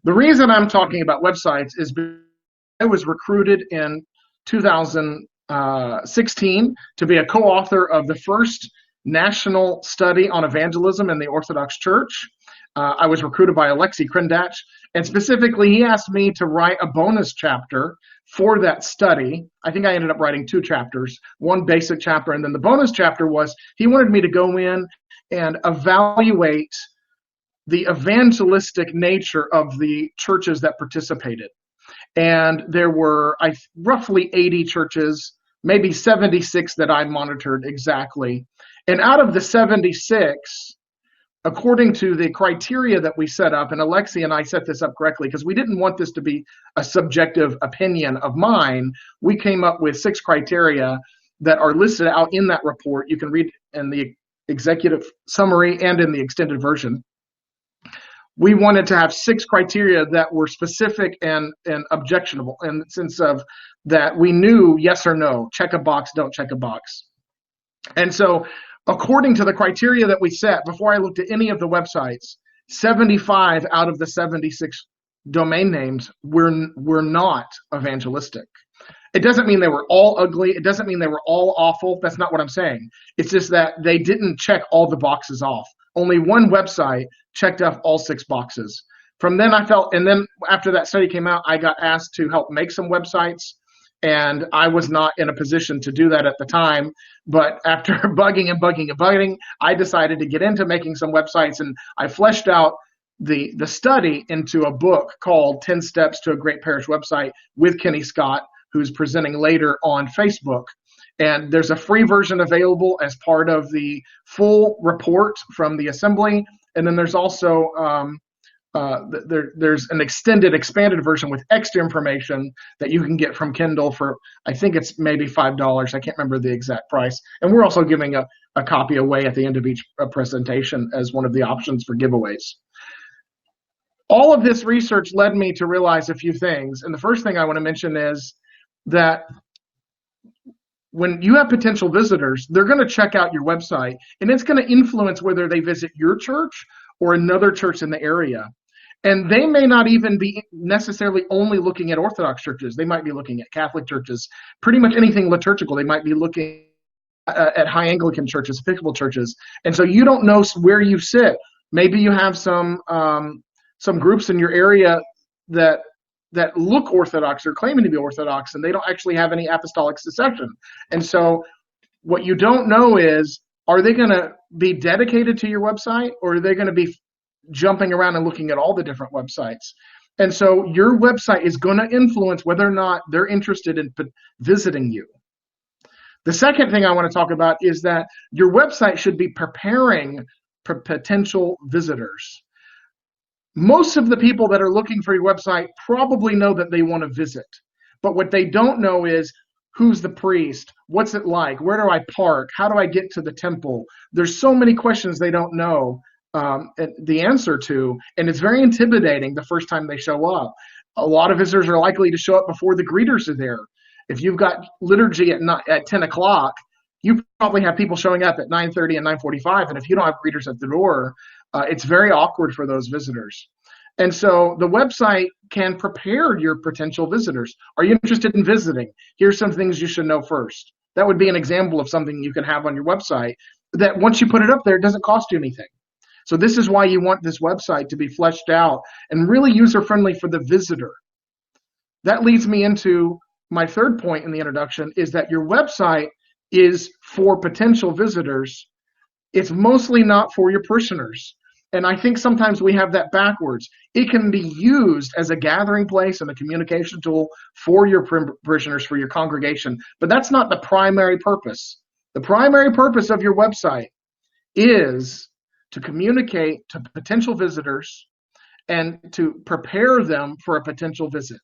The reason I'm talking about websites is because I was recruited in 2016 to be a co-author of the first national study on evangelism in the Orthodox Church. I was recruited by Alexei Krendach, and specifically he asked me to write a bonus chapter for that study. I think I ended up writing 2 chapters, one basic chapter, and then the bonus chapter was he wanted me to go in and evaluate the evangelistic nature of the churches that participated. And there were roughly 80 churches, maybe 76 that I monitored exactly. And out of the 76, according to the criteria that we set up, and Alexei and I set this up correctly because we didn't want this to be a subjective opinion of mine, we came up with 6 criteria that are listed out in that report. You can read in the executive summary and in the extended version. We wanted to have 6 criteria that were specific and objectionable in the sense of that we knew yes or no, check a box, don't check a box. And so according to the criteria that we set, before I looked at any of the websites, 75 out of the 76 domain names were not evangelistic. It doesn't mean they were all ugly. It doesn't mean they were all awful. That's not what I'm saying. It's just that they didn't check all the boxes off. Only one website checked off all 6 boxes. From then and then after that study came out, I got asked to help make some websites, and I was not in a position to do that at the time. But after bugging, I decided to get into making some websites, and I fleshed out the study into a book called 10 Steps to a Great Parish Website with Kenny Scott, who's presenting later on Facebook. And there's a free version available as part of the full report from the assembly. And then there's also there's an expanded version with extra information that you can get from Kindle for, I think it's maybe $5. I can't remember the exact price. And we're also giving a copy away at the end of each presentation as one of the options for giveaways. All of this research led me to realize a few things. And the first thing I want to mention is that when you have potential visitors, they're going to check out your website, and it's going to influence whether they visit your church or another church in the area. And they may not even be necessarily only looking at Orthodox churches. They might be looking at Catholic churches, pretty much anything liturgical. They might be looking at high Anglican churches, Episcopal churches. And so you don't know where you sit. Maybe you have some groups in your area that look Orthodox or claiming to be Orthodox, and they don't actually have any apostolic succession. And so what you don't know is, are they going to be dedicated to your website, or are they going to be jumping around and looking at all the different websites? And so your website is going to influence whether or not they're interested in visiting you. The second thing I want to talk about is that your website should be preparing for potential visitors. Most of the people that are looking for your website probably know that they want to visit. But what they don't know is, who's the priest? What's it like? Where do I park? How do I get to the temple? There's so many questions they don't know the answer to, and it's very intimidating the first time they show up. A lot of visitors are likely to show up before the greeters are there. If you've got liturgy at 10 o'clock, you probably have people showing up at 9:30 and 9:45, and if you don't have greeters at the door, it's very awkward for those visitors. And so the website can prepare your potential visitors. Are you interested in visiting? Here's some things you should know first. That would be an example of something you can have on your website that once you put it up there, it doesn't cost you anything. So this is why you want this website to be fleshed out and really user-friendly for the visitor. That leads me into my third point in the introduction, is that your website is for potential visitors. It's mostly not for your parishioners. And I think sometimes we have that backwards. It can be used as a gathering place and a communication tool for your parishioners, for your congregation, but that's not the primary purpose. The primary purpose of your website is to communicate to potential visitors and to prepare them for a potential visit.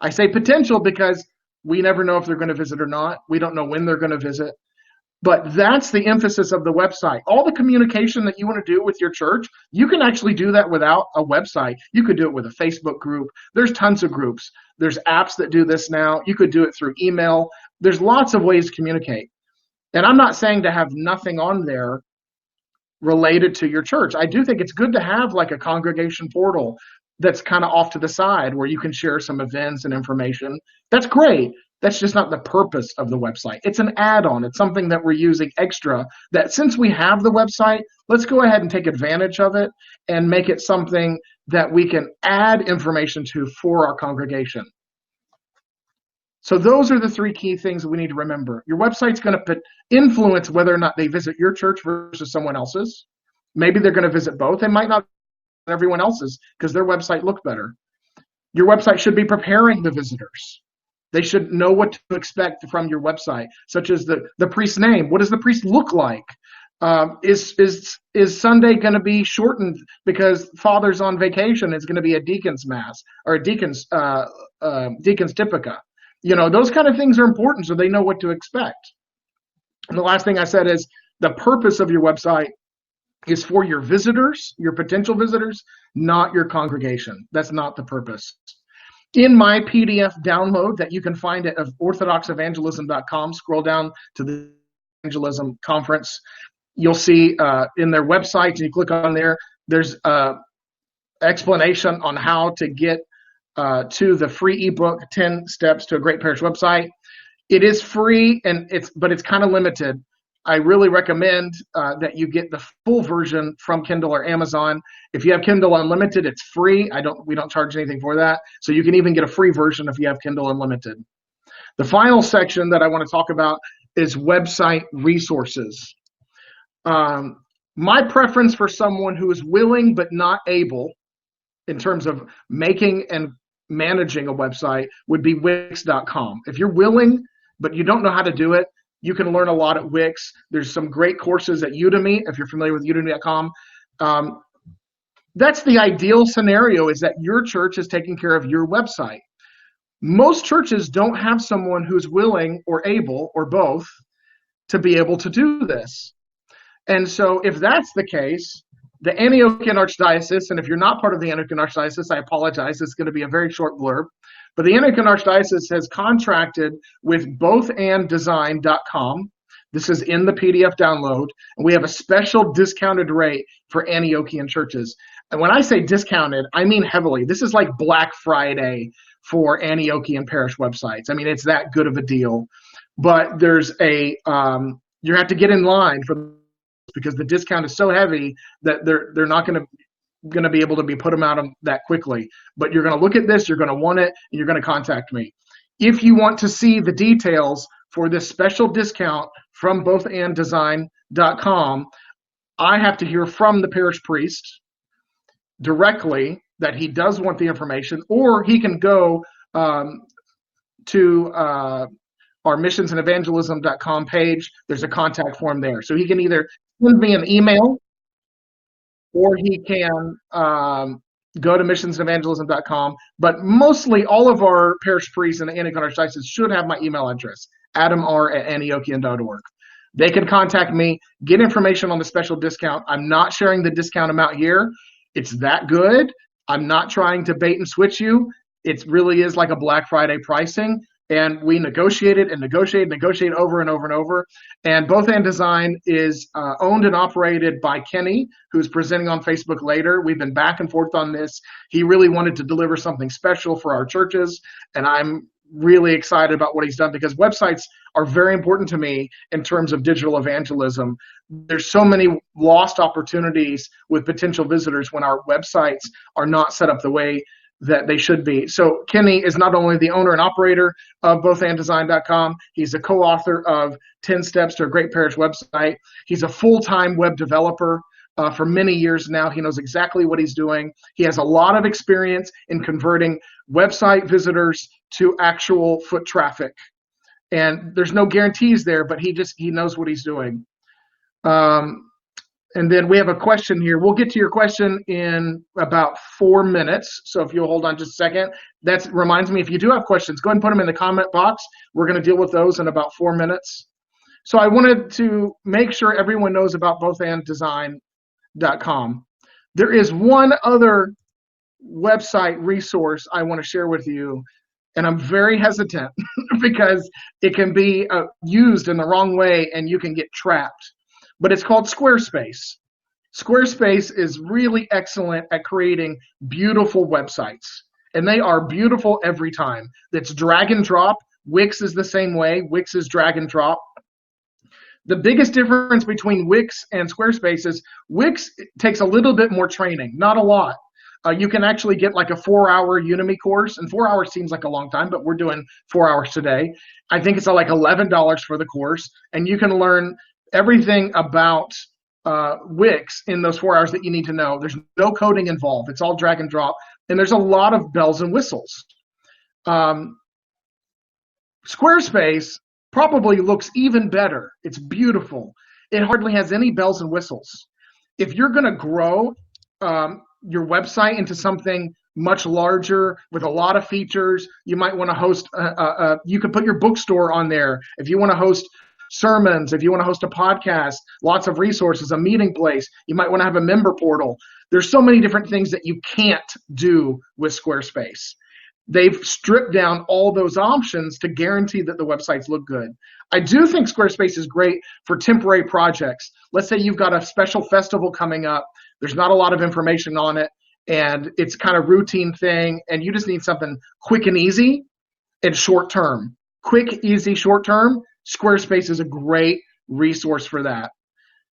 I say potential because we never know if they're going to visit or not. We don't know when they're going to visit. But that's the emphasis of the website. All the communication that you want to do with your church, you can actually do that without a website. You could do it with a Facebook group. There's tons of groups. There's apps that do this now. You could do it through email. There's lots of ways to communicate. And I'm not saying to have nothing on there related to your church. I do think it's good to have like a congregation portal that's kind of off to the side where you can share some events and information. That's great. That's just not the purpose of the website. It's an add-on. It's something that we're using extra, that since we have the website, let's go ahead and take advantage of it and make it something that we can add information to for our congregation. So those are the three key things that we need to remember. Your website's going to influence whether or not they visit your church versus someone else's. Maybe they're going to visit both. They might not visit everyone else's because their website looked better. Your website should be preparing the visitors. They should know what to expect from your website, such as the priest's name. What does the priest look like? Is Sunday going to be shortened because Father's on vacation? It's going to be a deacon's mass or a deacon's typica. Those kind of things are important so they know what to expect. And the last thing I said is the purpose of your website is for your visitors, your potential visitors, not your congregation. That's not the purpose. In my PDF download that you can find at orthodoxevangelism.com, scroll down to the Evangelism Conference, you'll see in their website, and you click on there, there's an explanation on how to get to the free ebook, 10 Steps to a Great Parish Website. It is free, but it's kind of limited. I really recommend that you get the full version from Kindle or Amazon. If you have Kindle Unlimited, it's free. We don't charge anything for that. So you can even get a free version if you have Kindle Unlimited. The final section that I want to talk about is website resources. My preference for someone who is willing but not able in terms of making and managing a website would be Wix.com. If you're willing but you don't know how to do it, you can learn a lot at Wix. There's some great courses at Udemy, if you're familiar with udemy.com. That's the ideal scenario, is that your church is taking care of your website. Most churches don't have someone who's willing or able or both to be able to do this. And so if that's the case, the Antiochian Archdiocese, and if you're not part of the Antiochian Archdiocese, I apologize, it's going to be a very short blurb, but the Antiochian Archdiocese has contracted with bothanddesign.com. This is in the PDF download, and we have a special discounted rate for Antiochian churches. And when I say discounted, I mean heavily. This is like Black Friday for Antiochian parish websites. I mean, it's that good of a deal. But there's you have to get in line for, because the discount is so heavy that they're not going to be able to be put them out that quickly. But you're going to look at this, you're going to want it, and you're going to contact me. If you want to see the details for this special discount from bothanddesign.com, I have to hear from the parish priest directly that he does want the information, or he can go to our missionsand page. There's a contact form there. So he can either send me an email, or he can go to missionsand But mostly all of our parish priests in the Antiochian Archdiocese should have my email address, adamr@antiochian.org. They can contact me, get information on the special discount. I'm not sharing the discount amount here. It's that good. I'm not trying to bait and switch you. It really is like a Black Friday pricing. And we negotiate over and over and over. And Both and Design is owned and operated by Kenny, who's presenting on Facebook later. We've been back and forth on this. He really wanted to deliver something special for our churches, and I'm really excited about what he's done, because websites are very important to me in terms of digital evangelism. There's so many lost opportunities with potential visitors when our websites are not set up the way that they should be. So Kenny is not only the owner and operator of bothanddesign.com, he's a co-author of 10 Steps to a Great Parish Website. He's a full-time web developer for many years now. He knows exactly what he's doing. He has a lot of experience in converting website visitors to actual foot traffic. And there's no guarantees there, but he knows what he's doing. And then we have a question here. We'll get to your question in about 4 minutes. So if you'll hold on just a second. That reminds me, if you do have questions, go ahead and put them in the comment box. We're going to deal with those in about 4 minutes. So I wanted to make sure everyone knows about bothanddesign.com. There is one other website resource I want to share with you, and I'm very hesitant because it can be used in the wrong way and you can get trapped. But it's called Squarespace. Squarespace is really excellent at creating beautiful websites, and they are beautiful every time. It's drag and drop. Wix is the same way. Wix is drag and drop. The biggest difference between Wix and Squarespace is Wix takes a little bit more training, not a lot. You can actually get like a 4-hour Udemy course, and 4 hours seems like a long time, but we're doing 4 hours today. I think it's like $11 for the course, and you can learn everything about Wix in those 4 hours that you need to know. There's no coding involved. It's all drag and drop, and there's a lot of bells and whistles. Squarespace probably looks even better. It's beautiful. It hardly has any bells and whistles. If you're going to grow your website into something much larger with a lot of features, you might want to host, you could put your bookstore on there. If you want to host sermons, if you want to host a podcast, lots of resources, a meeting place, you might want to have a member portal. There's so many different things that you can't do with Squarespace. They've stripped down all those options to guarantee that the websites look good. I do think Squarespace is great for temporary projects. Let's say you've got a special festival coming up. There's not a lot of information on it, and it's kind of routine thing, and you just need something quick and easy and short term. Quick, easy, short term, Squarespace is a great resource for that.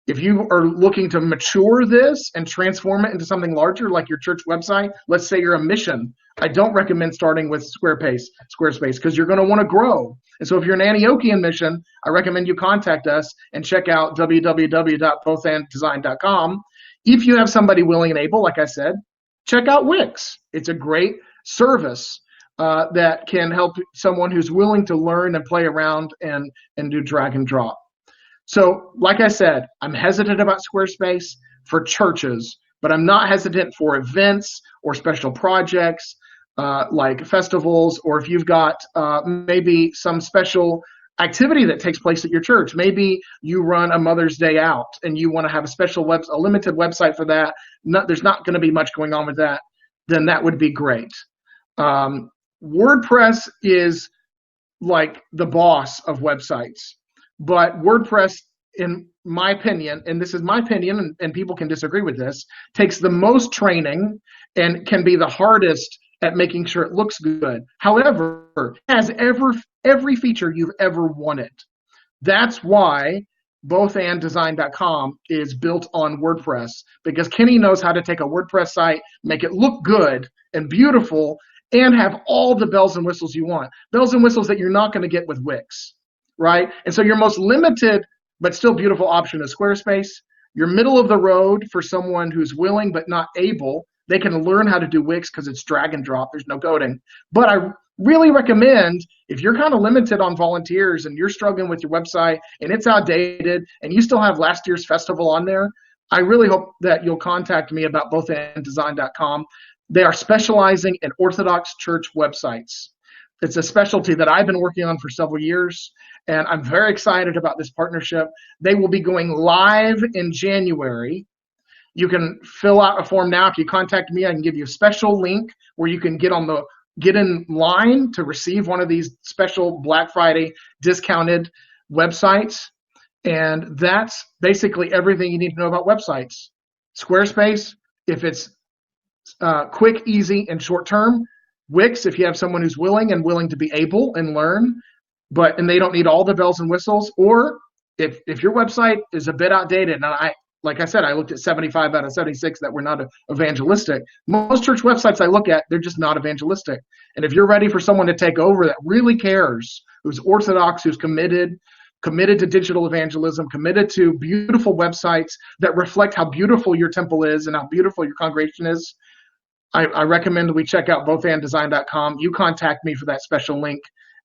If you are looking to mature this and transform it into something larger, like your church website, let's say you're a mission, I don't recommend starting with Squarespace because you're going to want to grow. And so if you're an Antiochian mission, I recommend you contact us and check out www.bothanddesign.com. If you have somebody willing and able, like I said, check out Wix. It's a great service that can help someone who's willing to learn and play around and do drag and drop. So, like I said, I'm hesitant about Squarespace for churches, but I'm not hesitant for events or special projects like festivals, or if you've got maybe some special activity that takes place at your church. Maybe you run a Mother's Day out and you want to have a limited website for that. There's not going to be much going on with that. Then that would be great. WordPress is like the boss of websites. But WordPress, in my opinion, and this is my opinion, and people can disagree with this, takes the most training and can be the hardest at making sure it looks good. However, it has every feature you've ever wanted. That's why bothanddesign.com is built on WordPress, because Kenny knows how to take a WordPress site, make it look good and beautiful, and have all the bells and whistles you want. Bells and whistles that you're not going to get with Wix. Right? And so your most limited but still beautiful option is Squarespace. Your middle of the road for someone who's willing but not able, they can learn how to do Wix because it's drag and drop. There's no coding. But I really recommend, if you're kind of limited on volunteers and you're struggling with your website and it's outdated and you still have last year's festival on there, I really hope that you'll contact me about bothanddesign.com. They are specializing in Orthodox church websites. It's a specialty that I've been working on for several years, and I'm very excited about this partnership. They will be going live in January. You can fill out a form now. If you contact me, I can give you a special link where you can get in line to receive one of these special Black Friday discounted websites. And that's basically everything you need to know about websites. Squarespace, if it's quick, easy, and short term. Wix, if you have someone who's willing to be able and learn, and they don't need all the bells and whistles. Or if your website is a bit outdated, and like I said, I looked at 75 out of 76 that were not evangelistic. Most church websites I look at, they're just not evangelistic. And if you're ready for someone to take over that really cares, who's Orthodox, who's committed to digital evangelism, committed to beautiful websites that reflect how beautiful your temple is and how beautiful your congregation is, I recommend we check out bothanddesign.com. You contact me for that special link,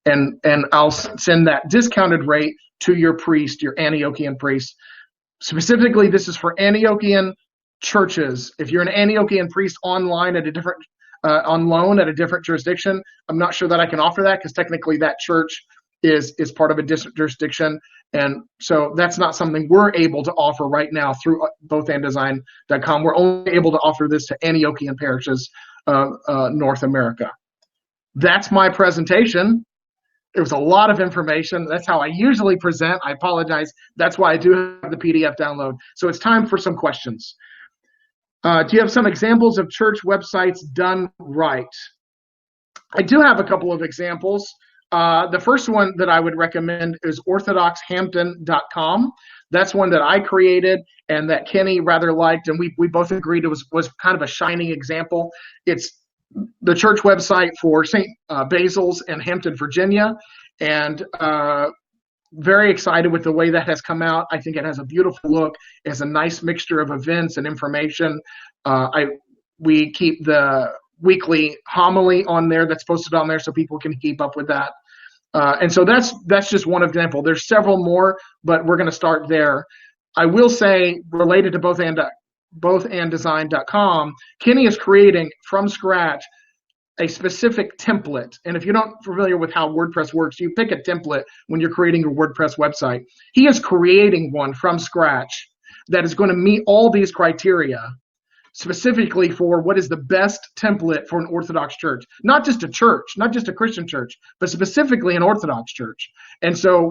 and I'll send that discounted rate to your priest, your Antiochian priest. Specifically, this is for Antiochian churches. If you're an Antiochian priest on loan at a different jurisdiction, I'm not sure that I can offer that because technically that church is part of a different jurisdiction. And so that's not something we're able to offer right now through bothanddesign.com. We're only able to offer this to Antiochian parishes of North America. That's my presentation. It was a lot of information. That's how I usually present. I apologize. That's why I do have the PDF download. So it's time for some questions. Do you have some examples of church websites done right? I do have a couple of examples. The first one that I would recommend is orthodoxhampton.com. That's one that I created and that Kenny rather liked, and we both agreed it was kind of a shining example. It's the church website for St. Basil's in Hampton, Virginia, and very excited with the way that has come out. I think it has a beautiful look. It has a nice mixture of events and information. We keep the weekly homily on there that's posted on there so people can keep up with that. And so that's just one example. There's several more, but we're going to start there. I will say, related to bothanddesign.com, Kenny is creating from scratch a specific template. And if you're not familiar with how WordPress works, you pick a template when you're creating your WordPress website. He is creating one from scratch that is going to meet all these criteria, specifically for what is the best template for an Orthodox church. Not just a Christian church, but specifically an Orthodox church. And so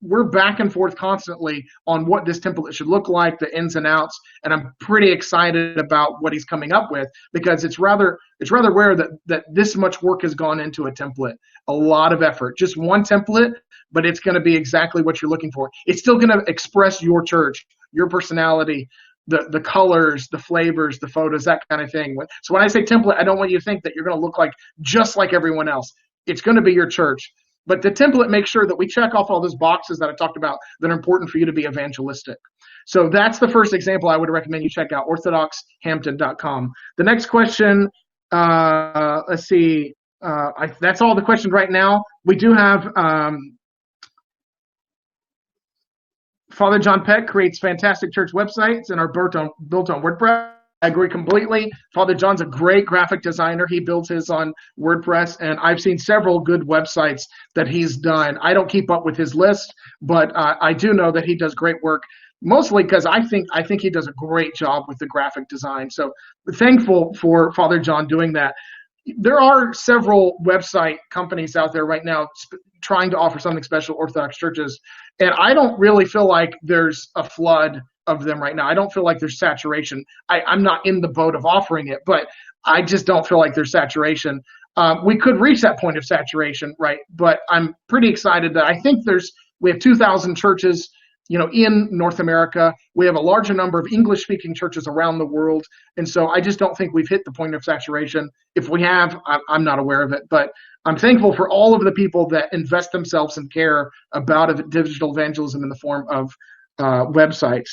we're back and forth constantly on what this template should look like, the ins and outs, and I'm pretty excited about what he's coming up with, because it's rather rare that this much work has gone into a template. A lot of effort. Just one template, but it's going to be exactly what you're looking for. It's still going to express your church, your personality, the colors, the flavors, the photos, that kind of thing. So when I say template, I don't want you to think that you're going to look just like everyone else. It's going to be your church. But the template makes sure that we check off all those boxes that I talked about that are important for you to be evangelistic. So that's the first example I would recommend you check out, orthodoxhampton.com. The next question, let's see. That's all the questions right now. We do have Father John Peck creates fantastic church websites and are built on WordPress. I agree completely. Father John's a great graphic designer. He builds his on WordPress, and I've seen several good websites that he's done. I don't keep up with his list, but I do know that he does great work, mostly because I think he does a great job with the graphic design. So thankful for Father John doing that. There are several website companies out there right now trying to offer something special to Orthodox churches, and I don't really feel like there's a flood of them right now. I don't feel like there's saturation. I'm not in the boat of offering it, but I just don't feel like there's saturation. We could reach that point of saturation, right? But I'm pretty excited that I think we have 2,000 churches, in North America. We have a larger number of English-speaking churches around the world, and so I just don't think we've hit the point of saturation. If we have, I'm not aware of it, but I'm thankful for all of the people that invest themselves and care about digital evangelism in the form of websites.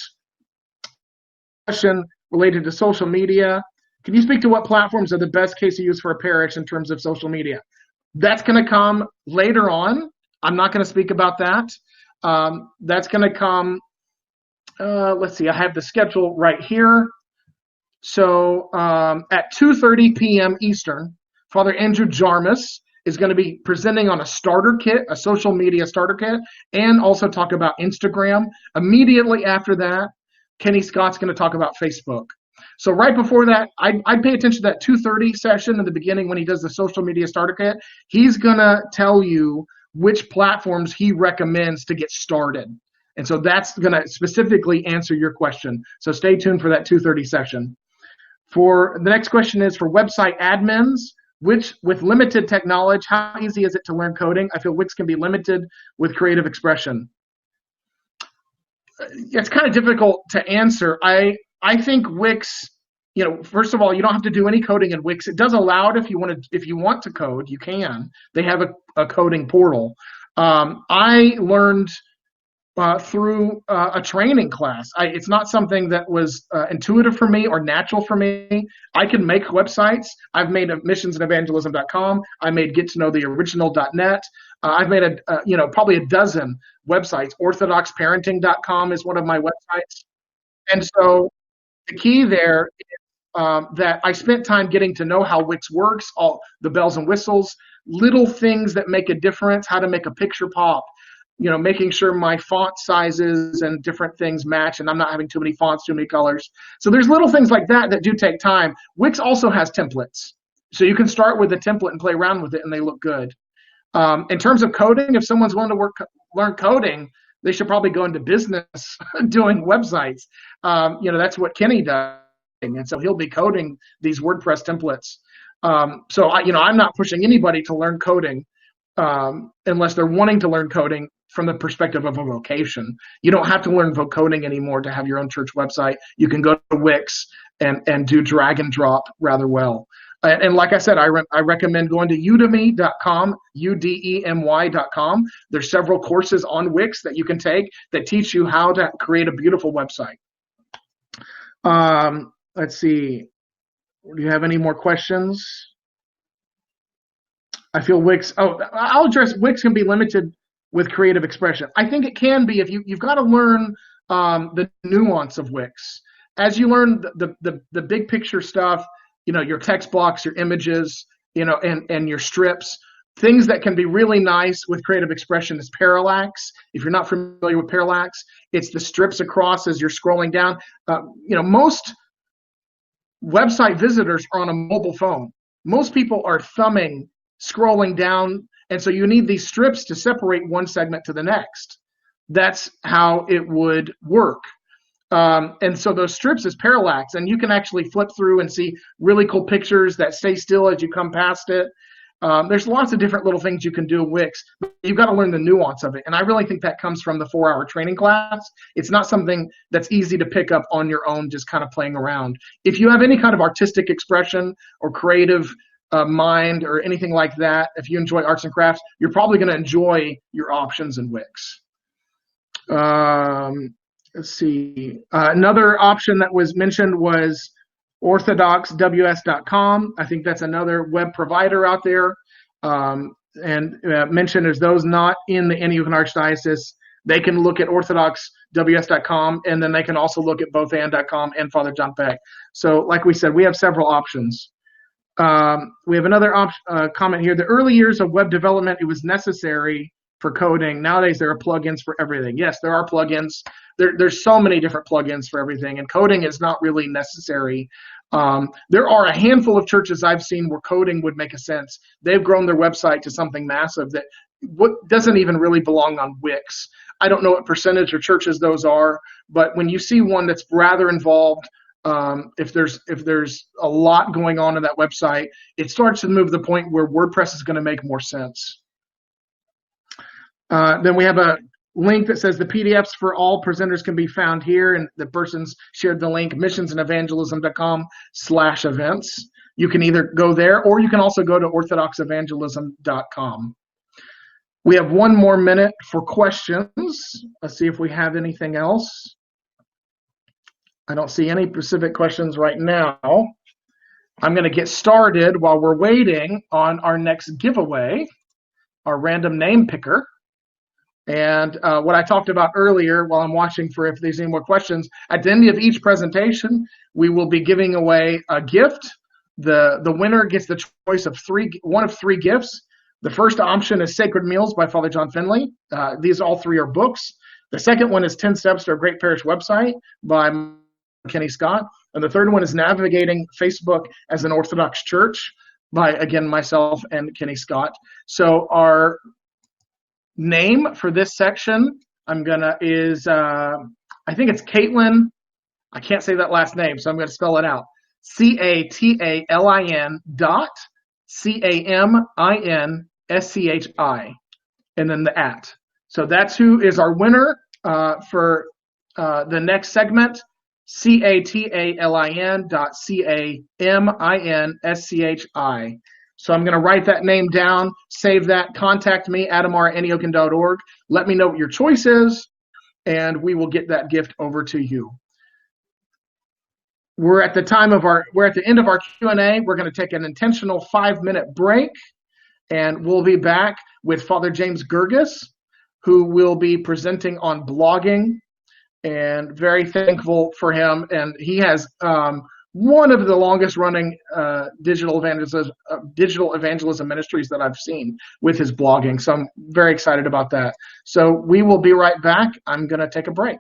Question related to social media. Can you speak to what platforms are the best case to use for a parish in terms of social media? That's going to come later on. I'm not going to speak about that. That's going to come, let's see, I have the schedule right here. So at 2:30 p.m. Eastern, Father Andrew Jarmus is going to be presenting on a starter kit, a social media starter kit, and also talk about Instagram. Immediately after that, Kenny Scott's going to talk about Facebook. So right before that, I'd pay attention to that 2:30 session in the beginning when he does the social media starter kit. He's going to tell you which platforms he recommends to get started. And so that's going to specifically answer your question. So stay tuned for that 2:30 session. For the next question is for website admins, which with limited tech knowledge, how easy is it to learn coding? I feel Wix can be limited with creative expression. It's kind of difficult to answer. I think Wix, first of all, you don't have to do any coding in Wix. It does allow it if you want to code, you can. They have a coding portal. I learned through a training class. It's not something that was intuitive for me or natural for me. I can make websites. I've made a missionsandevangelism.com. I made gettoknowtheoriginal.net. I've made probably a dozen websites. Orthodoxparenting.com is one of my websites. And so the key there is that I spent time getting to know how Wix works, all the bells and whistles, little things that make a difference, how to make a picture pop, making sure my font sizes and different things match and I'm not having too many fonts, too many colors. So there's little things like that do take time. Wix also has templates. So you can start with a template and play around with it and they look good. In terms of coding, if someone's willing to learn coding, they should probably go into business doing websites. That's what Kenny does, and so he'll be coding these WordPress templates. So I'm not pushing anybody to learn coding unless they're wanting to learn coding from the perspective of a vocation. You don't have to learn coding anymore to have your own church website. You can go to Wix and do drag and drop rather well. And like I said, I recommend going to udemy.com, udemy.com. There's several courses on Wix that you can take that teach you how to create a beautiful website. Let's see. Do you have any more questions? I feel Wix. I'll address Wix can be limited with creative expression. I think it can be if you've got to learn the nuance of Wix. As you learn the big picture stuff, your text blocks, your images, and your strips, things that can be really nice with creative expression is parallax. If you're not familiar with parallax, it's the strips across as you're scrolling down. Most website visitors are on a mobile phone. Most people are thumbing, scrolling down, and so you need these strips to separate one segment to the next. That's how it would work. And so those strips is parallax, and you can actually flip through and see really cool pictures that stay still as you come past it. There's lots of different little things you can do in Wix, but you've got to learn the nuance of it. And I really think that comes from the 4-hour training class. It's not something that's easy to pick up on your own, just kind of playing around. If you have any kind of artistic expression or creative mind or anything like that, if you enjoy arts and crafts, you're probably going to enjoy your options in Wix. Let's see. Another option that was mentioned was orthodoxws.com. I think that's another web provider out there. And mentioned as those not in the Antioch Archdiocese, they can look at orthodoxws.com, and then they can also look at both and.com and Father John Peck. So like we said, we have several options. We have another comment here. The early years of web development, it was necessary for coding. Nowadays, there are plugins for everything. Yes, there are plugins. There's so many different plugins for everything, and coding is not really necessary. There are a handful of churches I've seen where coding would make a sense. They've grown their website to something massive that doesn't even really belong on Wix. I don't know what percentage of churches those are, but when you see one that's rather involved, if there's a lot going on in that website, it starts to move to the point where WordPress is going to make more sense. Then we have a link that says the PDFs for all presenters can be found here, and the person's shared the link, missionsandevangelism.com/events. You can either go there, or you can also go to orthodoxevangelism.com. We have one more minute for questions. Let's see if we have anything else. I don't see any specific questions right now. I'm going to get started while we're waiting on our next giveaway, our random name picker. And what I talked about earlier while I'm watching for if there's any more questions, at the end of each presentation, we will be giving away a gift. The winner gets the choice of one of three gifts. The first option is Sacred Meals by Father John Finley. These all three are books. The second one is 10 Steps to a Great Parish Website by Kenny Scott. And the third one is Navigating Facebook as an Orthodox Church by, again, myself and Kenny Scott. So our name for this section I think it's Caitlin. I can't say that last name, so I'm going to spell it out. CATALIN.CAMINSCHI, and then the @ so that's who is our winner for the next segment. CATALIN.CAMINSCHI. So I'm going to write that name down, save that, contact me, adamar@antiochian.org. Let me know what your choice is, and we will get that gift over to you. We're at the end of our Q&A. We're going to take an intentional 5-minute break, and we'll be back with Father James Guirguis, who will be presenting on blogging, and very thankful for him. And he has one of the longest running digital evangelism ministries that I've seen with his blogging. So I'm very excited about that. So we will be right back. I'm going to take a break.